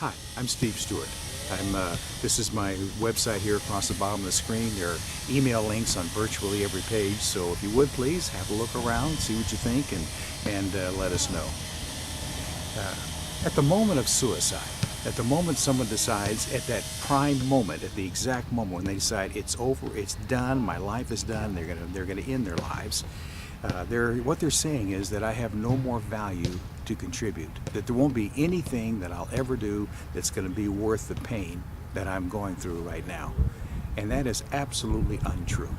Hi, I'm Steve Stewart. This is my website here across the bottom of the screen. There are email links on virtually every page, so if you would please have a look around, see what you think, and let us know. At the moment of suicide, at the moment someone decides, at that prime moment, at the exact moment when they decide it's over, it's done, my life is done, they're gonna end their lives. What they're saying is that I have no more value to contribute, that there won't be anything that I'll ever do that's going to be worth the pain that I'm going through right now. And that is absolutely untrue.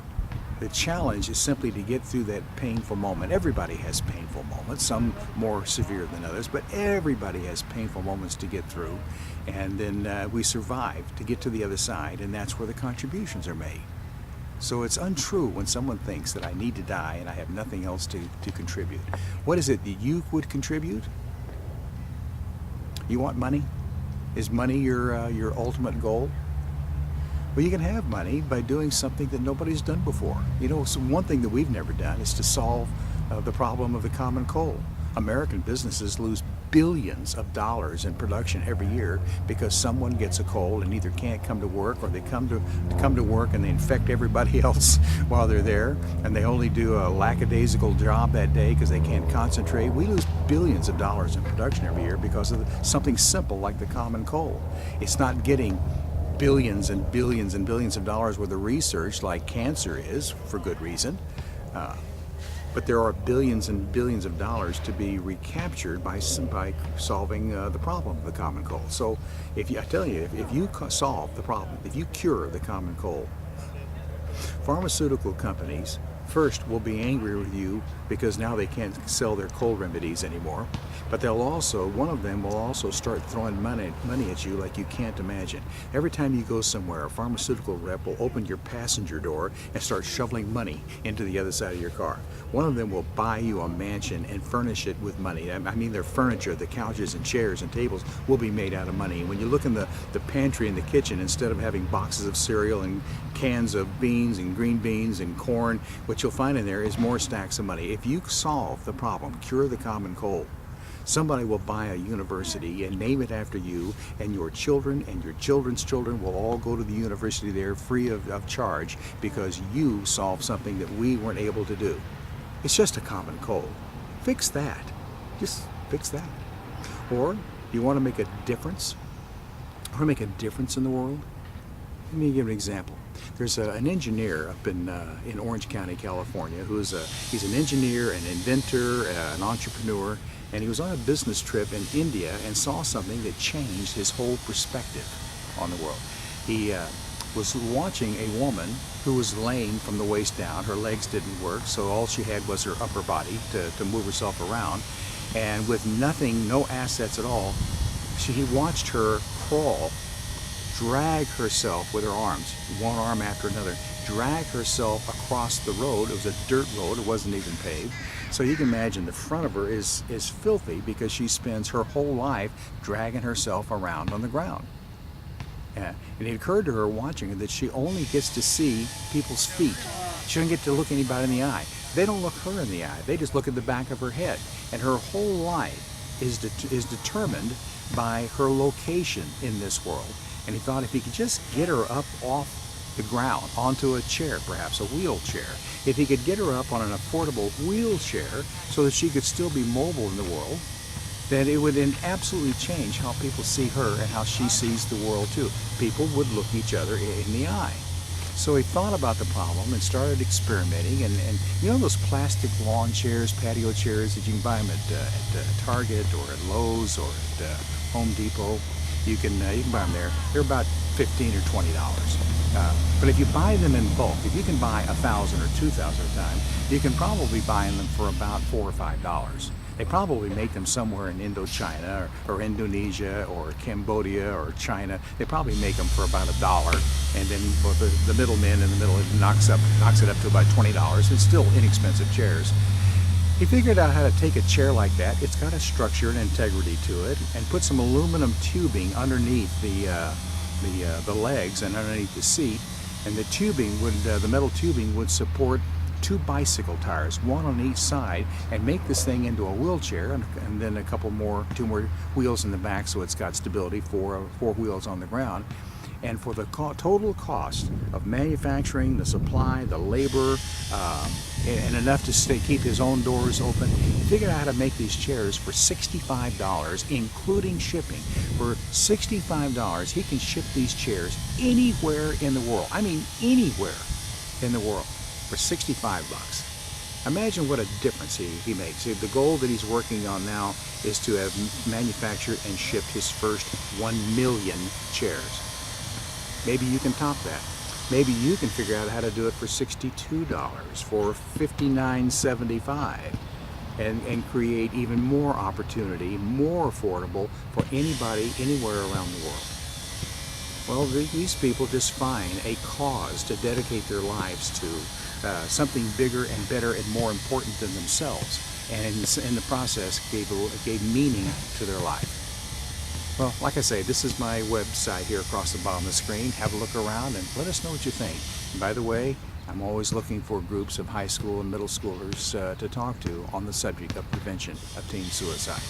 The challenge is simply to get through that painful moment. Everybody has painful moments, some more severe than others, but everybody has painful moments to get through. And then we survive to get to the other side, and that's where the contributions are made. So it's untrue when someone thinks that I need to die and I have nothing else to contribute. What is it that you would contribute? You want money? Is money your ultimate goal? Well, you can have money by doing something that nobody's done before. You know, so one thing that we've never done is to solve the problem of the common cold. American businesses lose billions of dollars in production every year because someone gets a cold and either can't come to work, or they come to work and they infect everybody else while they're there, and they only do a lackadaisical job that day because they can't concentrate. We lose billions of dollars in production every year because of something simple like the common cold. It's not getting billions and billions and billions of dollars worth of research like cancer is, for good reason. But there are billions and billions of dollars to be recaptured by solving the problem of the common cold. So if you solve the problem, if you cure the common cold, pharmaceutical companies first will be angry with you because now they can't sell their cold remedies anymore. But one of them will also start throwing money at you like you can't imagine. Every time you go somewhere, a pharmaceutical rep will open your passenger door and start shoveling money into the other side of your car. One of them will buy you a mansion and furnish it with money. I mean, their furniture, the couches and chairs and tables will be made out of money. And when you look in the pantry and the kitchen, instead of having boxes of cereal and cans of beans and green beans and corn, what you'll find in there is more stacks of money. If you solve the problem, cure the common cold, somebody will buy a university and name it after you, and your children and your children's children will all go to the university there free of charge because you solved something that we weren't able to do. It's just a common cold. Fix that. Just fix that. Or you want to make a difference? Or make a difference in the world? Let me give an example. There's an engineer up in Orange County, California, he's an engineer, an inventor, an entrepreneur, and he was on a business trip in India and saw something that changed his whole perspective on the world. He was watching a woman who was lame from the waist down. Her legs didn't work, so all she had was her upper body to move herself around. And with nothing, no assets at all, he watched her crawl, drag herself with her arms, one arm after another, drag herself across the road. It was a dirt road, it wasn't even paved. So you can imagine the front of her is filthy because she spends her whole life dragging herself around on the ground. And it occurred to her watching her that she only gets to see people's feet. She doesn't get to look anybody in the eye. They don't look her in the eye, they just look at the back of her head. And her whole life is determined by her location in this world. And he thought if he could just get her up off the ground onto a chair, perhaps a wheelchair, if he could get her up on an affordable wheelchair so that she could still be mobile in the world, then it would absolutely change how people see her and how she sees the world too. People would look each other in the eye. So he thought about the problem and started experimenting, and you know those plastic lawn chairs, patio chairs that you can buy them at Target or at Lowe's or at Home Depot? You can buy them there. They're about $15 or $20. But if you buy them in bulk, if you can buy 1,000 or 2,000 at a time, you can probably buy them for about $4 or $5. They probably make them somewhere in Indochina or Indonesia or Cambodia or China. They probably make them for about $1, and then the middleman in the middle knocks it up to about $20. It's still inexpensive chairs. He figured out how to take a chair like that. It's got a structure and integrity to it, and put some aluminum tubing underneath the legs and underneath the seat, and the metal tubing would support 2 bicycle tires, one on each side, and make this thing into a wheelchair, and then a couple more, 2 more wheels in the back so it's got stability, 4 wheels on the ground. And for the total cost of manufacturing, the supply, the labor, and enough to keep his own doors open, he figured out how to make these chairs for $65, including shipping. For $65, he can ship these chairs anywhere in the world. I mean, anywhere in the world for 65 bucks. Imagine what a difference he makes. See, the goal that he's working on now is to have manufactured and shipped his first 1 million chairs. Maybe you can top that. Maybe you can figure out how to do it for $62, for $59.75, and create even more opportunity, more affordable for anybody, anywhere around the world. Well, these people just find a cause to dedicate their lives to, something bigger and better and more important than themselves, and in the process gave meaning to their life. Well, like I say, this is my website here across the bottom of the screen. Have a look around and let us know what you think. And by the way, I'm always looking for groups of high school and middle schoolers to talk to on the subject of prevention of teen suicide.